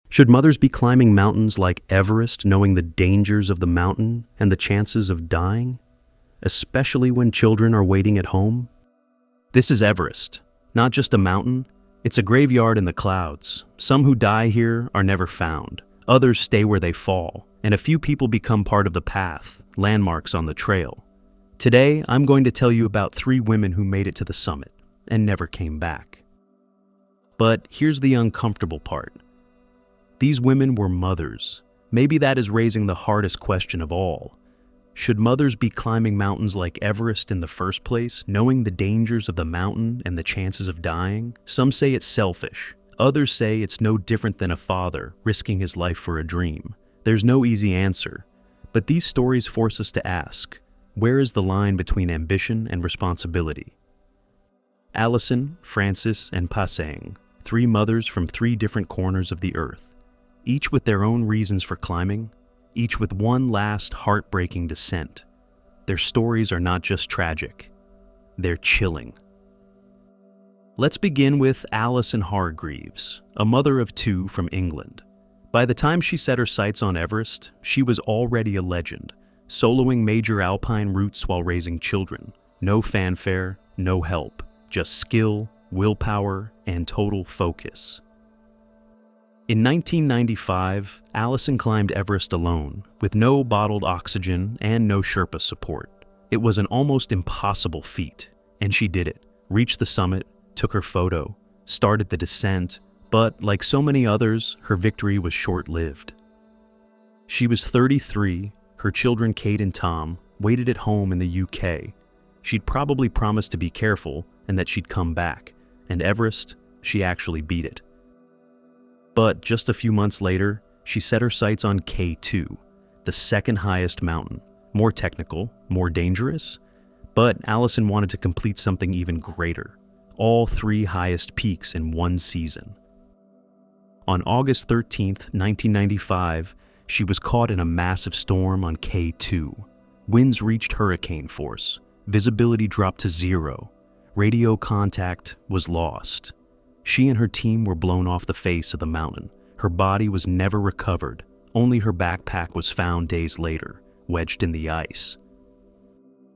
Should mothers be climbing mountains like Everest, knowing the dangers of the mountain and the chances of dying, especially when children are waiting at home? This is Everest, not just a mountain. It's a graveyard in the clouds. Some who die here are never found. Others stay where they fall, and a few people become part of the path, landmarks on the trail. Today, I'm going to tell you about 3 women who made it to the summit and never came back. But here's the uncomfortable part. These women were mothers. Maybe that is raising the hardest question of all. Should mothers be climbing mountains like Everest in the first place, knowing the dangers of the mountain and the chances of dying? Some say it's selfish. Others say it's no different than a father risking his life for a dream. There's no easy answer. But these stories force us to ask, where is the line between ambition and responsibility? Allison, Francys, and Pasang, 3 mothers from 3 different corners of the earth, each with their own reasons for climbing, each with one last heartbreaking descent. Their stories are not just tragic, they're chilling. Let's begin with Alison Hargreaves, a mother of 2 from England. By the time she set her sights on Everest, she was already a legend, soloing major alpine routes while raising children. No fanfare, no help, just skill, willpower, and total focus. In 1995, Allison climbed Everest alone, with no bottled oxygen and no Sherpa support. It was an almost impossible feat, and she did it. Reached the summit, took her photo, started the descent, but like so many others, her victory was short-lived. She was 33, her children Kate and Tom waited at home in the UK. She'd probably promised to be careful and that she'd come back, and Everest, she actually beat it. But just a few months later, she set her sights on K2, the second highest mountain. More technical, more dangerous, but Allison wanted to complete something even greater. All 3 highest peaks in one season. On August 13th, 1995, she was caught in a massive storm on K2. Winds reached hurricane force. Visibility dropped to 0. Radio contact was lost. She and her team were blown off the face of the mountain. Her body was never recovered. Only her backpack was found days later, wedged in the ice.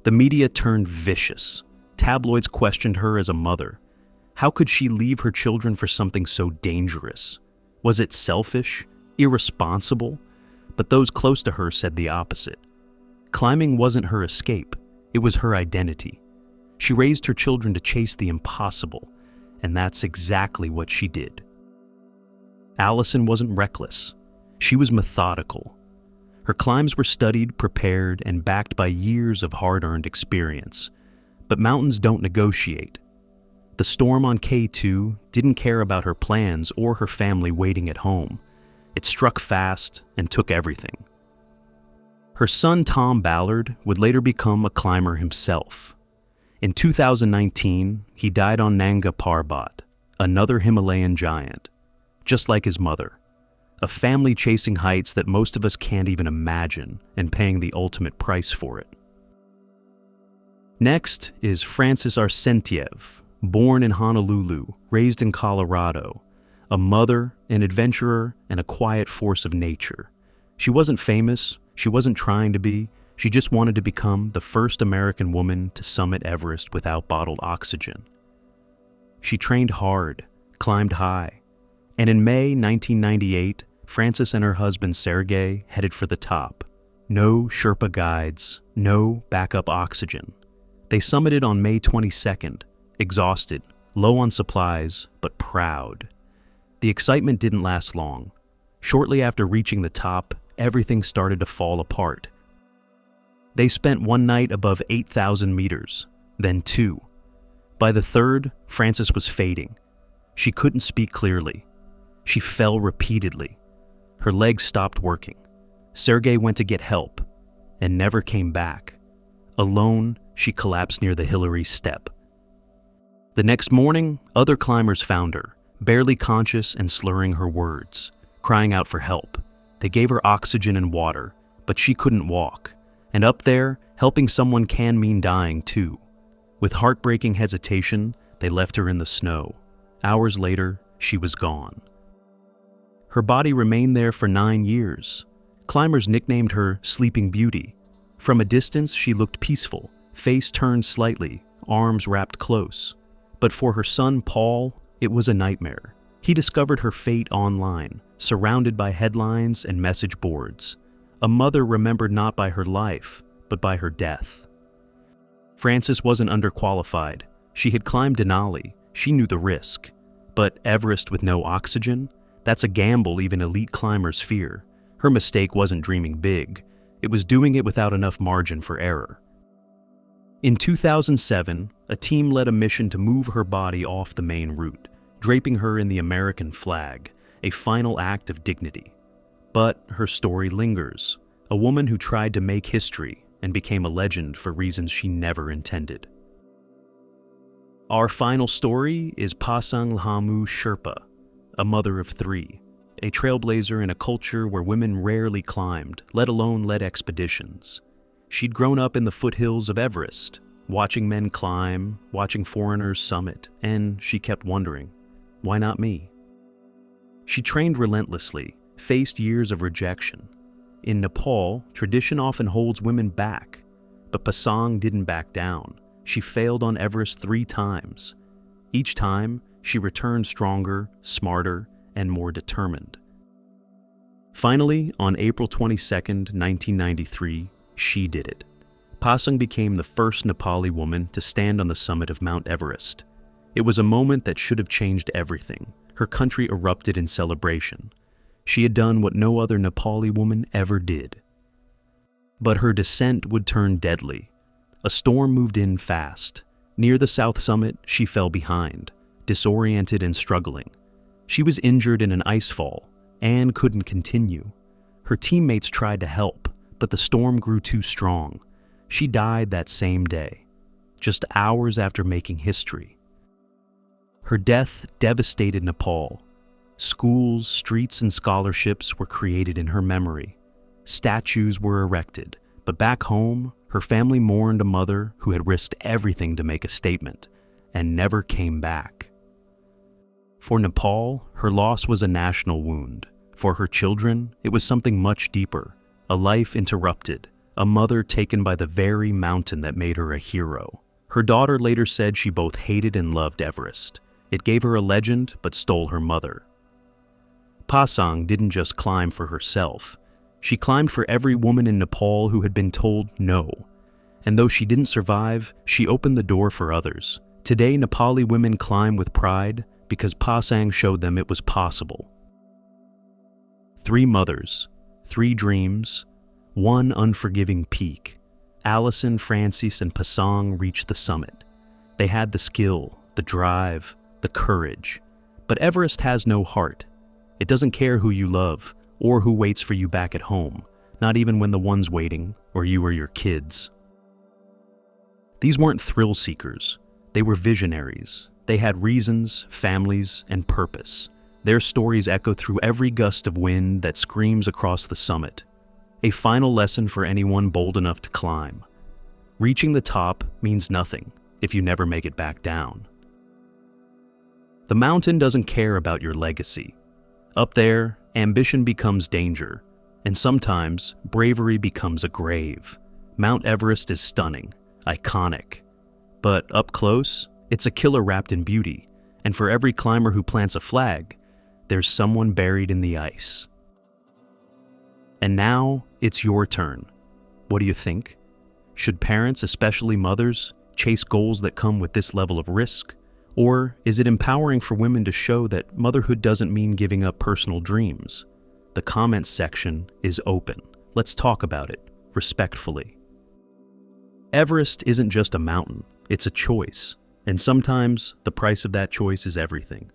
The media turned vicious. Tabloids questioned her as a mother. How could she leave her children for something so dangerous? Was it selfish? Irresponsible? But those close to her said the opposite. Climbing wasn't her escape. It was her identity. She raised her children to chase the impossible, and that's exactly what she did. Allison wasn't reckless. She was methodical. Her climbs were studied, prepared, and backed by years of hard-earned experience. But mountains don't negotiate. The storm on K2 didn't care about her plans or her family waiting at home. It struck fast and took everything. Her son Tom Ballard would later become a climber himself. In 2019, he died on Nanga Parbat, another Himalayan giant, just like his mother. A family chasing heights that most of us can't even imagine and paying the ultimate price for it. Next is Francys Arsentiev, born in Honolulu, raised in Colorado, a mother, an adventurer, and a quiet force of nature. She wasn't famous, she wasn't trying to be, she just wanted to become the first American woman to summit Everest without bottled oxygen. She trained hard, climbed high, and in May 1998, Francys and her husband Sergey headed for the top. No Sherpa guides, no backup oxygen. They summited on May 22nd, exhausted, low on supplies, but proud. The excitement didn't last long. Shortly after reaching the top, everything started to fall apart. They spent one night above 8,000 meters, then 2. By the 3rd, Francys was fading. She couldn't speak clearly. She fell repeatedly. Her legs stopped working. Sergey went to get help and never came back. Alone, she collapsed near the Hillary Step. The next morning, other climbers found her, barely conscious and slurring her words, crying out for help. They gave her oxygen and water, but she couldn't walk. And up there, helping someone can mean dying too. With heartbreaking hesitation, they left her in the snow. Hours later, she was gone. Her body remained there for 9 years. Climbers nicknamed her Sleeping Beauty. From a distance, she looked peaceful, face turned slightly, arms wrapped close. But for her son, Paul, it was a nightmare. He discovered her fate online, surrounded by headlines and message boards. A mother remembered not by her life, but by her death. Frances wasn't underqualified. She had climbed Denali. She knew the risk. But Everest with no oxygen? That's a gamble even elite climbers fear. Her mistake wasn't dreaming big. It was doing it without enough margin for error. In 2007, a team led a mission to move her body off the main route, draping her in the American flag, a final act of dignity. But her story lingers, a woman who tried to make history and became a legend for reasons she never intended. Our final story is Pasang Lhamu Sherpa, a mother of 3, a trailblazer in a culture where women rarely climbed, let alone led expeditions. She'd grown up in the foothills of Everest, watching men climb, watching foreigners summit, and she kept wondering, why not me? She trained relentlessly, faced years of rejection. In Nepal, tradition often holds women back, but Pasang didn't back down. She failed on Everest 3 times. Each time, she returned stronger, smarter, and more determined. Finally, on April 22, 1993, she did it. Pasang became the first Nepali woman to stand on the summit of Mount Everest. It was a moment that should have changed everything. Her country erupted in celebration. She had done what no other Nepali woman ever did. But her descent would turn deadly. A storm moved in fast. Near the south summit, she fell behind, disoriented and struggling. She was injured in an ice fall and couldn't continue. Her teammates tried to help, but the storm grew too strong. She died that same day, just hours after making history. Her death devastated Nepal. Schools, streets, and scholarships were created in her memory. Statues were erected, but back home, her family mourned a mother who had risked everything to make a statement and never came back. For Nepal, her loss was a national wound. For her children, it was something much deeper, a life interrupted, a mother taken by the very mountain that made her a hero. Her daughter later said she both hated and loved Everest. It gave her a legend, but stole her mother. Pasang didn't just climb for herself. She climbed for every woman in Nepal who had been told no. And though she didn't survive, she opened the door for others. Today, Nepali women climb with pride because Pasang showed them it was possible. 3 mothers, 3 dreams, 1 unforgiving peak. Allison, Francys, and Pasang reached the summit. They had the skill, the drive, the courage. But Everest has no heart. It doesn't care who you love or who waits for you back at home, not even when the one's waiting or you or your kids. These weren't thrill seekers. They were visionaries. They had reasons, families, and purpose. Their stories echo through every gust of wind that screams across the summit. A final lesson for anyone bold enough to climb. Reaching the top means nothing if you never make it back down. The mountain doesn't care about your legacy. Up there, ambition becomes danger, and sometimes bravery becomes a grave. Mount Everest is stunning, iconic. But up close, it's a killer wrapped in beauty, and for every climber who plants a flag, there's someone buried in the ice. And now, it's your turn. What do you think? Should parents, especially mothers, chase goals that come with this level of risk? Or is it empowering for women to show that motherhood doesn't mean giving up personal dreams? The comments section is open. Let's talk about it, respectfully. Everest isn't just a mountain, it's a choice. And sometimes, the price of that choice is everything.